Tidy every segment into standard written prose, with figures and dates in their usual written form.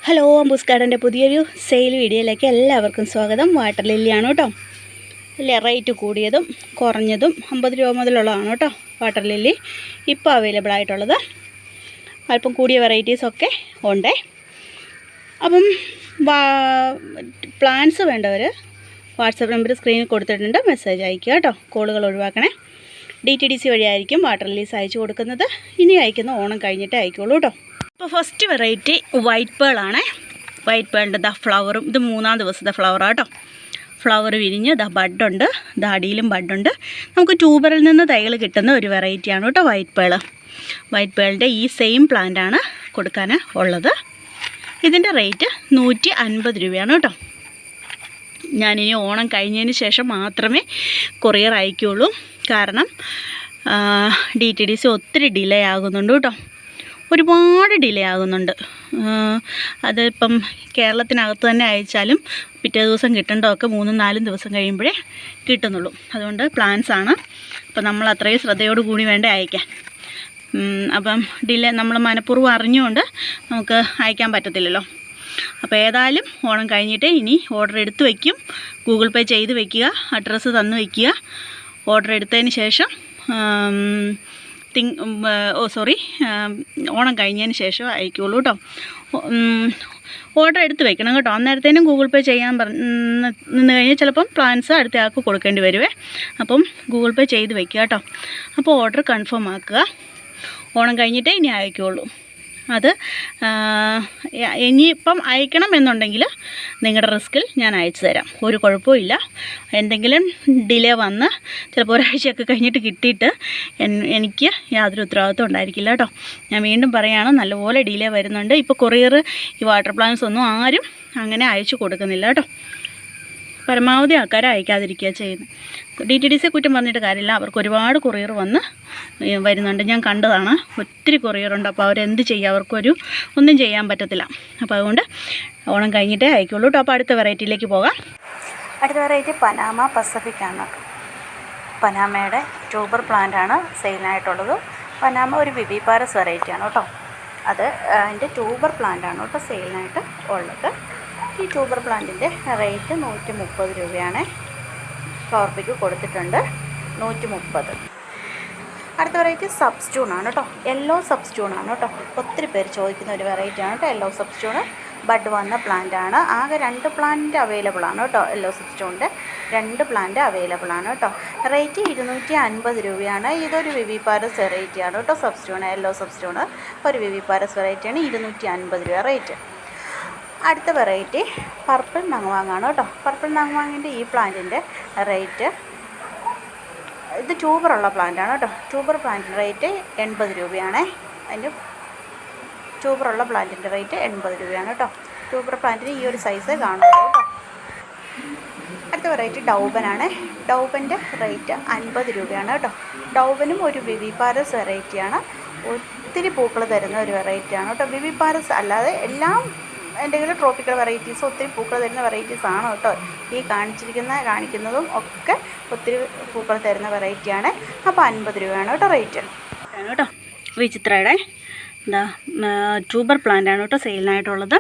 Hello, അംബൂസ് ഗാർഡൻ്റെ പുതിയൊരു sale വീഡിയോയിലേക്ക് എല്ലാവർക്കും സ്വാഗതം. വാട്ടർ ലില്ലിയാണ് കേട്ടോ. ഇല്ല, റേറ്റ് കൂടിയതും കുറഞ്ഞതും 50 രൂപ മുതലുള്ളതാണ് കേട്ടോ. വാട്ടർ ലില്ലി ഇപ്പോൾ അവൈലബിൾ ആയിട്ടുള്ളത്. അല്പം കൂടിയ വെറൈറ്റീസൊക്കെ ഉണ്ട്. അപ്പം പ്ലാൻസ് വേണ്ടവർ വാട്സപ്പ് നമ്പർ സ്ക്രീനിൽ കൊടുത്തിട്ടുണ്ട്, മെസ്സേജ് അയയ്ക്കുക കേട്ടോ. കോളുകൾ ഒഴിവാക്കണേ. DTDC വഴിയായിരിക്കും വാട്ടർ ലില്ലീസ് അയച്ചു കൊടുക്കുന്നത്. ഇനി അയക്കുന്ന ഓണം കഴിഞ്ഞിട്ട് അയക്കുള്ളൂ കേട്ടോ. അപ്പോൾ ഫസ്റ്റ് വെറൈറ്റി വൈറ്റ് പേളാണ്. വൈറ്റ് പേളിൻ്റെ ഫ്ലവറും ഇത് 3-ാം ദിവസത്തെ ഫ്ലവറാണ് കേട്ടോ. ഫ്ലവർ വിരിഞ്ഞ് ബഡുണ്ട്, അടിയിലും ബഡുണ്ട്. നമുക്ക് ട്യൂബറിൽ നിന്ന് തൈകൾ കിട്ടുന്ന ഒരു വെറൈറ്റിയാണ് കേട്ടോ വൈറ്റ് പേൾ. വൈറ്റ് പേളിൻ്റെ ഈ സെയിം പ്ലാന്റാണ് കൊടുക്കാൻ ഉള്ളത്. ഇതിൻ്റെ റേറ്റ് 150 രൂപയാണ് കേട്ടോ. ഞാനിനി ഓണം കഴിഞ്ഞതിന് ശേഷം മാത്രമേ കൊറിയർ അയക്കുകയുള്ളൂ. കാരണം DTDC ഒത്തിരി ഡിലേ ആകുന്നുണ്ട് കേട്ടോ. ഒരുപാട് ഡിലേ ആകുന്നുണ്ട്. അതിപ്പം കേരളത്തിനകത്ത് തന്നെ അയച്ചാലും പിറ്റേ ദിവസം കിട്ടേണ്ടതൊക്കെ 3-4 ദിവസം കഴിയുമ്പോഴേ കിട്ടുന്നുള്ളൂ. അതുകൊണ്ട് പ്ലാൻസാണ്. അപ്പം നമ്മൾ അത്രയും ശ്രദ്ധയോടുകൂടി വേണ്ടേ അയക്കാൻ. അപ്പം ഡിലേ നമ്മൾ മനഃപൂർവ്വം അറിഞ്ഞുകൊണ്ട് നമുക്ക് അയക്കാൻ പറ്റത്തില്ലല്ലോ. അപ്പോൾ ഏതായാലും ഓണം കഴിഞ്ഞിട്ട് ഇനി ഓർഡർ എടുത്ത് വയ്ക്കും. ഗൂഗിൾ പേ ചെയ്ത് വയ്ക്കുക, അഡ്രസ്സ് തന്ന് വയ്ക്കുക. ഓർഡർ എടുത്തതിന് ശേഷം ഓണം കഴിഞ്ഞതിന് ശേഷം അയക്കുള്ളൂ കേട്ടോ. ഓർഡർ എടുത്ത് വെക്കണം കേട്ടോ. അന്നേരത്തേനും ഗൂഗിൾ പേ ചെയ്യാൻ നിന്ന് കഴിഞ്ഞാൽ ചിലപ്പം പ്ലാൻസ് അടുത്ത ആൾക്ക് കൊടുക്കേണ്ടി വരുവേ. അപ്പം ഗൂഗിൾ പേ ചെയ്ത് വെക്കുക കേട്ടോ. അപ്പോൾ ഓർഡർ കൺഫേം ആക്കുക. ഓണം കഴിഞ്ഞിട്ടേ ഇനി അയക്കുള്ളൂ. അത് ഇനിയിപ്പം അയക്കണം എന്നുണ്ടെങ്കിൽ നിങ്ങളുടെ റിസ്കിൽ ഞാൻ അയച്ചു തരാം, ഒരു കുഴപ്പമില്ല. എന്തെങ്കിലും ഡിലേ വന്ന് ചിലപ്പോൾ ഒരാഴ്ചയൊക്കെ കഴിഞ്ഞിട്ട് കിട്ടിയിട്ട് എനിക്ക് യാതൊരു ഉത്തരവാദിത്വം ഉണ്ടായിരിക്കില്ല കേട്ടോ. ഞാൻ വീണ്ടും പറയുകയാണ്, നല്ലപോലെ ഡിലേ വരുന്നുണ്ട്. ഇപ്പോൾ കൊറിയർ ഈ വാട്ടർ പ്ലാന്റ്സ് ഒന്നും ആരും അങ്ങനെ അയച്ചു കൊടുക്കുന്നില്ല കേട്ടോ. പരമാവധി ആൾക്കാരെ അയക്കാതിരിക്കുക ചെയ്യുന്നത്. DTDC കുറ്റം പറഞ്ഞിട്ട് കാര്യമില്ല. അവർക്ക് ഒരുപാട് കൊറിയർ വരുന്നുണ്ട്. ഞാൻ കണ്ടതാണ്. ഒത്തിരി കൊറിയറുണ്ട്. അപ്പോൾ അവരെന്ത് ചെയ്യുക, അവർക്കൊരു ഒന്നും ചെയ്യാൻ പറ്റത്തില്ല. അപ്പോൾ അതുകൊണ്ട് ഓണം കഴിഞ്ഞിട്ടേ അയക്കുള്ളൂ കേട്ടോ. അപ്പോൾ അടുത്ത വെറൈറ്റിയിലേക്ക് പോകാം. അടുത്ത വെറൈറ്റി പനാമ പസഫിക്കാണ്. പനാമയുടെ ട്യൂബർ പ്ലാന്റാണ് സെയിലിനായിട്ടുള്ളത്. പനാമ ഒരു വിവിപാരസ് വെറൈറ്റിയാണ് കേട്ടോ. അത് അതിൻ്റെ ട്യൂബർ പ്ലാന്റാണ് കേട്ടോ സെയിലിനായിട്ട് ഉള്ളത്. ഈ ട്യൂബർ പ്ലാന്റിൻ്റെ റേറ്റ് 130 രൂപയാണ്. ഫ്ലവർ പിക്ക് കൊടുത്തിട്ടുണ്ട് 130. അടുത്ത വെറൈറ്റി സബ്സ്റ്റൂണാണ് കേട്ടോ. യെല്ലോ സബ്സ്റ്റൂണാണ് കേട്ടോ. ഒത്തിരി പേര് ചോദിക്കുന്ന ഒരു വെറൈറ്റിയാണ് കേട്ടോ യെല്ലോ സബ്സ്റ്റൂണ്. ബഡ് വന്ന പ്ലാന്റാണ്. ആകെ 2 പ്ലാന്റ് അവൈലബിൾ ആണ് കേട്ടോ. യെല്ലോ സബ്സ്റ്റൂണിൻ്റെ 2 പ്ലാന്റ് അവൈലബിൾ ആണ് കേട്ടോ. റേറ്റ് 250 രൂപയാണ്. ഇതൊരു വിവിപാരസ് വെറൈറ്റിയാണ് കേട്ടോ. സബ്സ്റ്റൂണ്, യെല്ലോ സബ്സ്റ്റൂണ് ഒരു വിവിപാരസ് വെറൈറ്റിയാണ്. 250 രൂപ റേറ്റ്. അടുത്ത വെറൈറ്റി പർപ്പിൾ നങ്വാങ്ങാണ് കേട്ടോ. പർപ്പിൾ നങ്വാങ്ങിൻ്റെ ഈ പ്ലാന്റിൻ്റെ റേറ്റ്, ഇത് ട്യൂബറുള്ള പ്ലാന്റാണ് കേട്ടോ. ട്യൂബർ പ്ലാന്റിൻ്റെ റേറ്റ് 80 രൂപയാണ്. അതിൻ്റെ ട്യൂബറുള്ള പ്ലാന്റിൻ്റെ റേറ്റ് 80 രൂപയാണ് കേട്ടോ. ട്യൂബർ പ്ലാന്റിന് ഈ ഒരു സൈസ് കാണുള്ളൂ കേട്ടോ. അടുത്ത വെറൈറ്റി ഡൗബനാണ്. ഡൗബൻ്റെ റേറ്റ് 50 രൂപയാണ് കേട്ടോ. ഡൗബനും ഒരു വിവിപാരസ് വെറൈറ്റിയാണ്. ഒത്തിരി പൂക്കൾ തരുന്ന ഒരു വെറൈറ്റിയാണ് കേട്ടോ. വിവിപാരസ് അല്ലാതെ എല്ലാം എന്തെങ്കിലും ട്രോപ്പിക്കൽ വെറൈറ്റീസ്, ഒത്തിരി പൂക്കൾ തരുന്ന വെറൈറ്റീസ് ആണ് കേട്ടോ. ഈ കാണിക്കുന്നതും ഒക്കെ ഒത്തിരി പൂക്കൾ തരുന്ന വെറൈറ്റിയാണ്. അപ്പോൾ 50 രൂപയാണ് കേട്ടോ റേറ്റ് കേട്ടോ. വിചിത്രയുടെ ട്യൂബർ പ്ലാന്റാണ് കേട്ടോ സെയിലിനായിട്ടുള്ളത്.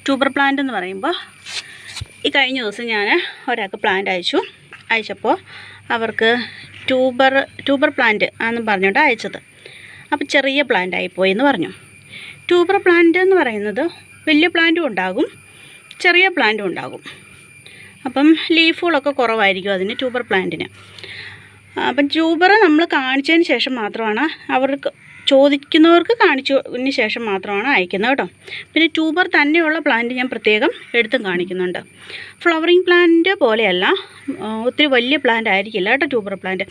ട്യൂബർ പ്ലാന്റ് എന്ന് പറയുമ്പോൾ ഈ കഴിഞ്ഞ ദിവസം ഞാൻ ഒരാൾക്ക് പ്ലാന്റ് അയച്ചപ്പോൾ അവർക്ക് ട്യൂബർ പ്ലാന്റ് ആണെന്ന് പറഞ്ഞുകൊണ്ട് അയച്ചത്. അപ്പോൾ ചെറിയ പ്ലാന്റ് ആയിപ്പോയി എന്ന് പറഞ്ഞു. ട്യൂബർ പ്ലാന്റ് എന്ന് പറയുന്നത് വലിയ പ്ലാന്റും ഉണ്ടാകും, ചെറിയ പ്ലാന്റും ഉണ്ടാകും. അപ്പം ലീഫുകളൊക്കെ കുറവായിരിക്കും അതിന്, ട്യൂബർ പ്ലാന്റിന്. അപ്പം ട്യൂബർ നമ്മൾ കാണിച്ചതിന് ശേഷം മാത്രമാണ് അവർക്ക് ചോദിക്കുന്നവർക്ക് കാണിച്ചതിന് ശേഷം മാത്രമാണ് അയക്കുന്നത് കേട്ടോ. പിന്നെ ട്യൂബർ തന്നെയുള്ള പ്ലാന്റ് ഞാൻ പ്രത്യേകം എടുത്തും കാണിക്കുന്നുണ്ട്. ഫ്ലവറിങ് പ്ലാന്റ് പോലെയല്ല, ഒത്തിരി വലിയ പ്ലാന്റ് ആയിരിക്കില്ല കേട്ടോ ട്യൂബർ പ്ലാന്റ്.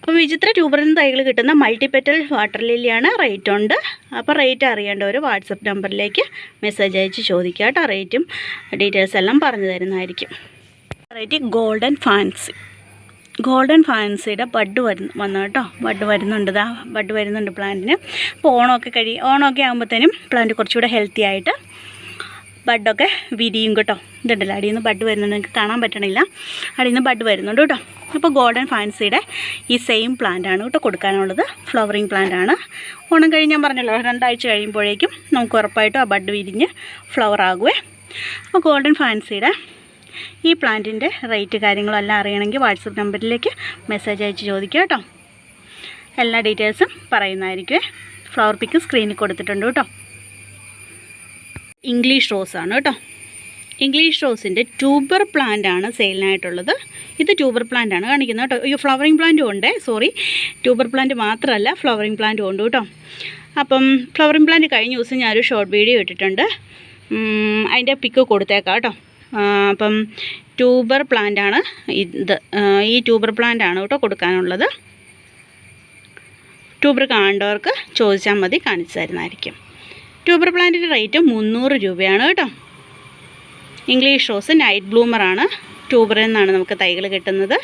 അപ്പോൾ വിചിത്ര ട്യൂബറിൽ നിന്ന് തൈകൾ കിട്ടുന്ന മൾട്ടിപെറ്റൽ വാട്ടർ ലില്ലിയാണ്. റേറ്റ് ഉണ്ട്. അപ്പോൾ റേറ്റ് അറിയേണ്ടവർ വാട്സപ്പ് നമ്പറിലേക്ക് മെസ്സേജ് അയച്ച് ചോദിക്കുക കേട്ടോ. റേറ്റും ഡീറ്റെയിൽസ് എല്ലാം പറഞ്ഞു തരുന്നതായിരിക്കും. Variety golden fancy. ഗോൾഡൻ ഫാൻസിയുടെ ബഡ് വന്നു കേട്ടോ. ബഡ് വരുന്നുണ്ട് പ്ലാന്റിന്. അപ്പോൾ ഓണമൊക്കെ ആകുമ്പോഴത്തേനും പ്ലാന്റ് കുറച്ചുകൂടെ ഹെൽത്തി ആയിട്ട് ബഡൊക്കെ വിരിയും കേട്ടോ. ഇതുണ്ടല്ലോ, അടിയിൽ നിന്ന് ബഡ് വരുന്നുണ്ട്, നിങ്ങൾക്ക് കാണാൻ പറ്റണില്ല, അടിയിൽ നിന്ന് ബഡ് വരുന്നുണ്ട് കേട്ടോ. അപ്പോൾ ഗോൾഡൻ ഫാൻസിയുടെ ഈ സെയിം പ്ലാന്റാണ് കേട്ടോ കൊടുക്കാനുള്ളത്. ഫ്ലവറിങ് പ്ലാന്റാണ്. ഓണം കഴിഞ്ഞ് ഞാൻ പറഞ്ഞല്ലോ 2 ആഴ്ച കഴിയുമ്പോഴേക്കും നമുക്ക് ഉറപ്പായിട്ടും ആ ബഡ് വിരിഞ്ഞ് ഫ്ലവർ ആകുമേ. അപ്പോൾ ഗോൾഡൻ ഫാൻസിയുടെ ഈ പ്ലാന്റിൻ്റെ റേറ്റ് കാര്യങ്ങളും എല്ലാം അറിയണമെങ്കിൽ വാട്സപ്പ് നമ്പറിലേക്ക് മെസ്സേജ് അയച്ച് ചോദിക്കുക കേട്ടോ. എല്ലാ ഡീറ്റെയിൽസും പറയുന്നതായിരിക്കും. ഫ്ലവർ പിക്ക് സ്ക്രീനിൽ കൊടുത്തിട്ടുണ്ട് കേട്ടോ. ഇംഗ്ലീഷ് റോസാണ് കേട്ടോ. ഇംഗ്ലീഷ് റോസിൻ്റെ ട്യൂബർ പ്ലാന്റാണ് സെയിലിനായിട്ടുള്ളത്. ഇത് ട്യൂബർ പ്ലാന്റാണ് കാണിക്കുന്നത് കേട്ടോ. ഈ ഫ്ലവറിങ് പ്ലാന്റും ഉണ്ട്, സോറി, ട്യൂബർ പ്ലാന്റ് മാത്രമല്ല ഫ്ലവറിങ് പ്ലാന്റും ഉണ്ട് കേട്ടോ. അപ്പം ഫ്ലവറിങ് പ്ലാന്റ് കഴിഞ്ഞ ദിവസം ഞാനൊരു ഷോർട്ട് വീഡിയോ ഇട്ടിട്ടുണ്ട്, അതിൻ്റെ പിക്ക് കൊടുത്തേക്കാം കേട്ടോ. അപ്പം ട്യൂബർ പ്ലാന്റാണ് ഇത്. ഈ ട്യൂബർ പ്ലാന്റാണ് കേട്ടോ കൊടുക്കാനുള്ളത്. ട്യൂബർ കാണേണ്ടവർക്ക് ചോദിച്ചാൽ മതി, കാണിച്ചു തരുന്നതായിരിക്കും. ട്യൂബർ പ്ലാന്റിൻ്റെ റേറ്റ് 300 രൂപയാണ് കേട്ടോ. ഇംഗ്ലീഷ് റോസ് നൈറ്റ് ബ്ലൂമറാണ്. ട്യൂബറിൽ നിന്നാണ് നമുക്ക് തൈകൾ കിട്ടുന്നത്.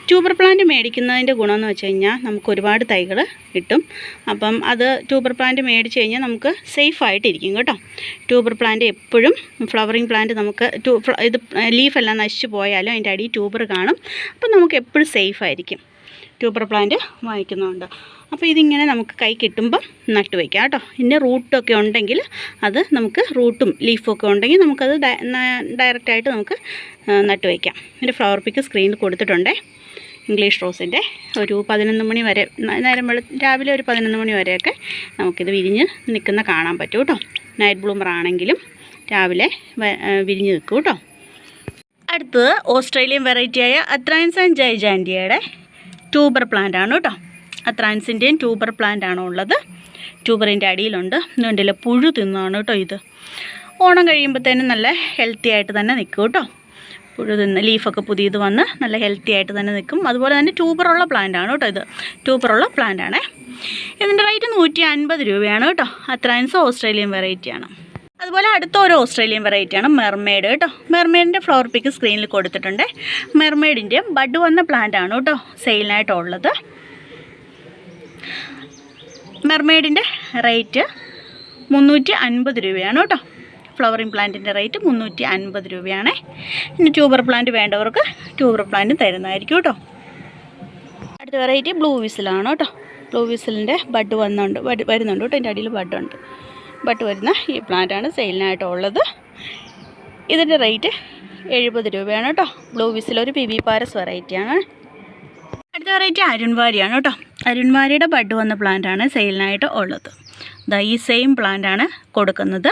ട്യൂബർ പ്ലാന്റ് മേടിക്കുന്നതിൻ്റെ ഗുണമെന്ന് വെച്ച് കഴിഞ്ഞാൽ നമുക്ക് ഒരുപാട് തൈകൾ കിട്ടും. അപ്പം അത് ട്യൂബർ പ്ലാന്റ് മേടിച്ച് കഴിഞ്ഞാൽ നമുക്ക് സേഫായിട്ടിരിക്കും കേട്ടോ. ട്യൂബർ പ്ലാന്റ് എപ്പോഴും ഫ്ലവറിങ് പ്ലാന്റ് നമുക്ക് ഇത് ലീഫെല്ലാം നശിച്ചു പോയാലും അതിൻ്റെ അടിയിൽ ട്യൂബർ കാണും. അപ്പം നമുക്ക് എപ്പോഴും സേഫായിരിക്കും ട്യൂബർ പ്ലാന്റ് വാങ്ങിക്കുന്നതുകൊണ്ട്. അപ്പോൾ ഇതിങ്ങനെ നമുക്ക് കൈ കിട്ടുമ്പം നട്ട് വയ്ക്കാം കേട്ടോ. ഇതിൻ്റെ റൂട്ടൊക്കെ ഉണ്ടെങ്കിൽ അത് നമുക്ക് റൂട്ടും ലീഫും ഒക്കെ ഉണ്ടെങ്കിൽ നമുക്കത് ഡയറക്റ്റായിട്ട് നമുക്ക് നട്ട് വയ്ക്കാം. ഇതിൻ്റെ ഫ്ലവർ പിക്ക് സ്ക്രീനിൽ കൊടുത്തിട്ടുണ്ട്. ഇംഗ്ലീഷ് റോസിൻ്റെ ഒരു 11 മണി വരെ, രാവിലെ ഒരു 11 മണി വരെയൊക്കെ നമുക്കിത് വിരിഞ്ഞ് നിൽക്കുന്ന കാണാൻ പറ്റും കേട്ടോ. നൈറ്റ് ബ്ലൂമർ ആണെങ്കിലും രാവിലെ വിരിഞ്ഞ് നിൽക്കും കേട്ടോ. അടുത്തത് ഓസ്ട്രേലിയൻ വെറൈറ്റിയായ അത്രാൻസ് ആൻഡ് ജൈജാൻഡിയയുടെ ട്യൂബർ പ്ലാന്റ് ആണ് കേട്ടോ. അത്രാൻസിൻ്റെയും ട്യൂബർ പ്ലാന്റ് ആണോ ഉള്ളത്. ട്യൂബറിൻ്റെ അടിയിലുണ്ട്, ഇതുണ്ടല്ലോ പുഴു തിന്നാണ് കേട്ടോ. ഇത് ഓണം കഴിയുമ്പോഴത്തേനും നല്ല ഹെൽത്തി ആയിട്ട് തന്നെ നിൽക്കും കേട്ടോ. പുഴു തിന്ന് ലീഫൊക്കെ പുതിയത് വന്ന് നല്ല ഹെൽത്തി ആയിട്ട് തന്നെ നിൽക്കും. അതുപോലെ തന്നെ ട്യൂബറുള്ള പ്ലാന്റ് ആണ് കേട്ടോ. ഇത് ട്യൂബറുള്ള പ്ലാന്റ് ആണേ. ഇതിൻ്റെ റേറ്റ് 150 രൂപയാണ് കേട്ടോ. അത്രാൻസ് ഓസ്ട്രേലിയൻ വെറൈറ്റിയാണ്. അതുപോലെ അടുത്ത ഒരു ഓസ്ട്രേലിയൻ വെറൈറ്റിയാണ് മെർമെയ്ഡ് കേട്ടോ. മെർമെയ്ഡിൻ്റെ ഫ്ലവർ പിക്ക് സ്ക്രീനിൽ കൊടുത്തിട്ടുണ്ട്. മെർമെയ്ഡിൻ്റെ ബഡ് വന്ന പ്ലാന്റ് ആണ് കേട്ടോ സെയിലിനായിട്ടുള്ളത്. മെർമെയ്ഡിൻ്റെ റേറ്റ് 350 രൂപയാണ് കേട്ടോ. ഫ്ലവറിങ് പ്ലാന്റിൻ്റെ റേറ്റ് 350 രൂപയാണ്. ഇനി ട്യൂബർ പ്ലാന്റ് വേണ്ടവർക്ക് ട്യൂബർ പ്ലാന്റ് തരുന്നതായിരിക്കും കേട്ടോ. അടുത്ത വെറൈറ്റി ബ്ലൂ വിസിലാണ് കേട്ടോ. ബ്ലൂ വിസിലിൻ്റെ ബഡ് വരുന്നുണ്ട് കേട്ടോ. അതിൻ്റെ അടിയിൽ ബഡുണ്ട്. ബഡ് വരുന്ന ഈ പ്ലാന്റാണ് സെയിലിനായിട്ടുള്ളത്. ഇതിൻ്റെ റേറ്റ് 70 രൂപയാണ് കേട്ടോ. ബ്ലൂ വിസിൽ ഒരു പിബി പാരസ് വെറൈറ്റിയാണ്. അടുത്ത വെറൈറ്റി അരുൺവാരിയാണ് കേട്ടോ. അരുൺവാരിയുടെ ബഡ് വന്ന പ്ലാന്റാണ് സെയിലിനായിട്ട് ഉള്ളത്. ഇതാ ഈ സെയിം പ്ലാന്റാണ് കൊടുക്കുന്നത്.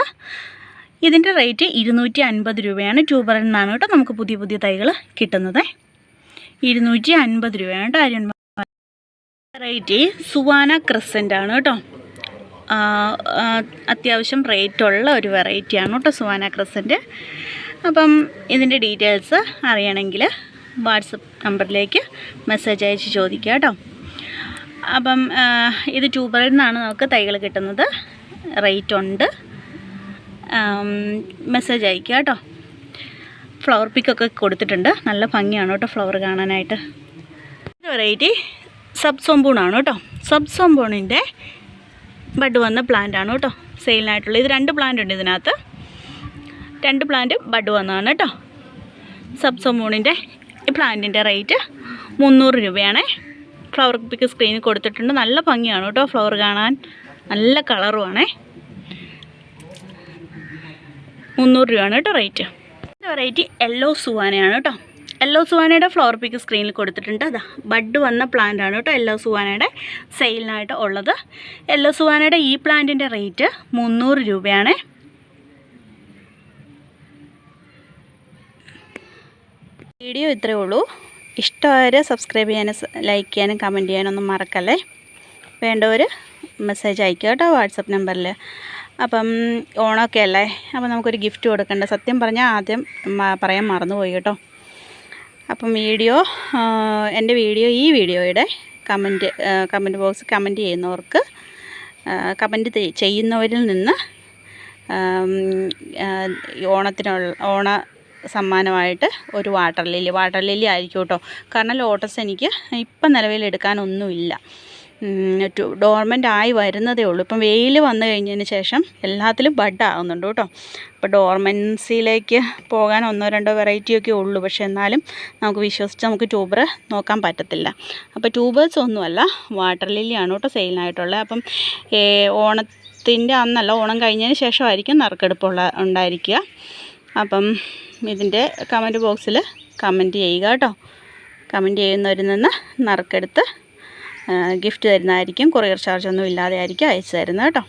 ഇതിൻ്റെ റേറ്റ് 250 രൂപയാണ്. ട്യൂബറിൽ നിന്നാണ് കേട്ടോ നമുക്ക് പുതിയ പുതിയ തൈകൾ കിട്ടുന്നത്. 250 രൂപയാണ് കേട്ടോ അരുൺവാരി. വെറൈറ്റി സുവാന ക്രിസൻ്റ് ആണ് കേട്ടോ. അത്യാവശ്യം റേറ്റുള്ള ഒരു വെറൈറ്റിയാണ് കേട്ടോ സുവാന ക്രിസൻ്റ്. അപ്പം ഇതിൻ്റെ ഡീറ്റെയിൽസ് അറിയണമെങ്കിൽ വാട്സപ്പ് നമ്പറിലേക്ക് മെസ്സേജ് അയച്ച് ചോദിക്കുക കേട്ടോ. അപ്പം ഇത് ട്യൂബറിൽ നിന്നാണ് നമുക്ക് തൈകൾ കിട്ടുന്നത്. റേറ്റ് ഉണ്ട്, മെസ്സേജ് അയക്കുക കേട്ടോ. ഫ്ലവർ പിക്കൊക്കെ കൊടുത്തിട്ടുണ്ട്. നല്ല ഭംഗിയാണ് കേട്ടോ ഫ്ലവർ കാണാനായിട്ട്. വെറൈറ്റി സബ്സോംബൂണാണ് കേട്ടോ. സബ്സോംബൂണിൻ്റെ ബഡ് വന്ന പ്ലാന്റ് ആണ് കേട്ടോ സെയിലിനായിട്ടുള്ളത്. ഇത് 2 പ്ലാന്റ് ഉണ്ട് ഇതിനകത്ത്. 2 പ്ലാന്റ് ബഡ് വന്നതാണ് കേട്ടോ. സബ്സോംബൂണിൻ്റെ ഈ പ്ലാന്റിൻ്റെ റേറ്റ് 300 രൂപയാണ്. ഫ്ലവർ പിക്ക് സ്ക്രീനിൽ കൊടുത്തിട്ടുണ്ട്. നല്ല ഭംഗിയാണ് കേട്ടോ ഫ്ലവർ കാണാൻ, നല്ല കളറുമാണ്. 300 രൂപയാണ് കേട്ടോ റേറ്റ്. വെറൈറ്റി യെല്ലോ സുവാനയാണ് കേട്ടോ. യെല്ലോ സുവാനയുടെ ഫ്ലവർ പിക്ക് സ്ക്രീനിൽ കൊടുത്തിട്ടുണ്ട്. അതാ ബഡ് വന്ന പ്ലാന്റ് ആണ് കേട്ടോ യെല്ലോ സുവാനയുടെ സെയിലിനായിട്ട് ഉള്ളത്. യെല്ലോ സുവാനയുടെ ഈ പ്ലാന്റിൻ്റെ റേറ്റ് 300 രൂപയാണ്. വീഡിയോ ഇത്രയേ ഉള്ളൂ. ഇഷ്ടമായവർ സബ്സ്ക്രൈബ് ചെയ്യാനും ലൈക്ക് ചെയ്യാനും കമൻറ്റ് ചെയ്യാനൊന്നും മറക്കല്ലേ. വേണ്ടവർ മെസ്സേജ് അയക്കുക കേട്ടോ വാട്സപ്പ് നമ്പറിൽ. അപ്പം ഓണമൊക്കെ അല്ലേ, അപ്പം നമുക്കൊരു ഗിഫ്റ്റ് കൊടുക്കണ്ട. സത്യം പറഞ്ഞാൽ ആദ്യം പറയാൻ മറന്നുപോയി കേട്ടോ. അപ്പം എൻ്റെ ഈ വീഡിയോയുടെ കമൻറ്റ് ബോക്സ് കമൻറ്റ് ചെയ്യുന്നവർക്ക് കമൻറ്റ് ചെയ്യുന്നവരിൽ നിന്ന് ഓണ സമ്മാനമായിട്ട് ഒരു വാട്ടർ ലില്ലി ആയിരിക്കും കേട്ടോ. കാരണം ലോട്ടസ് എനിക്ക് ഇപ്പം നിലവിൽ എടുക്കാനൊന്നുമില്ല. ഡോർമെൻ്റ് ആയി വരുന്നതേ ഉള്ളൂ. ഇപ്പം വെയിൽ വന്നു കഴിഞ്ഞതിന് ശേഷം എല്ലാത്തിലും ബഡ് ആകുന്നുണ്ട് കേട്ടോ. അപ്പോൾ ഡോർമെൻസിയിലേക്ക് പോകാൻ 1-2 വെറൈറ്റിയൊക്കെ ഉള്ളൂ. പക്ഷെ എന്നാലും നമുക്ക് വിശ്വസിച്ച് നമുക്ക് ട്യൂബർ നോക്കാൻ പറ്റത്തില്ല. അപ്പോൾ ട്യൂബേഴ്സ് ഒന്നുമല്ല, വാട്ടർ ലില്ലിയാണ് കേട്ടോ സെയിലിനായിട്ടുള്ളത്. അപ്പം ഓണത്തിൻ്റെ അന്നല്ല, ഓണം കഴിഞ്ഞതിന് ശേഷമായിരിക്കും ഉണ്ടായിരിക്കുക. അപ്പം ഇതിൻ്റെ കമൻറ്റ് ബോക്സിൽ കമൻറ്റ് ചെയ്യുക കേട്ടോ. കമൻറ്റ് ചെയ്യുന്നവരിൽ നിന്ന് നറുക്കെടുത്ത് ഗിഫ്റ്റ് തരുന്നതായിരിക്കും. കൊറിയർ ചാർജ് ഒന്നും ഇല്ലാതെ ആയിരിക്കും അയച്ചു തരുന്നത് കേട്ടോ.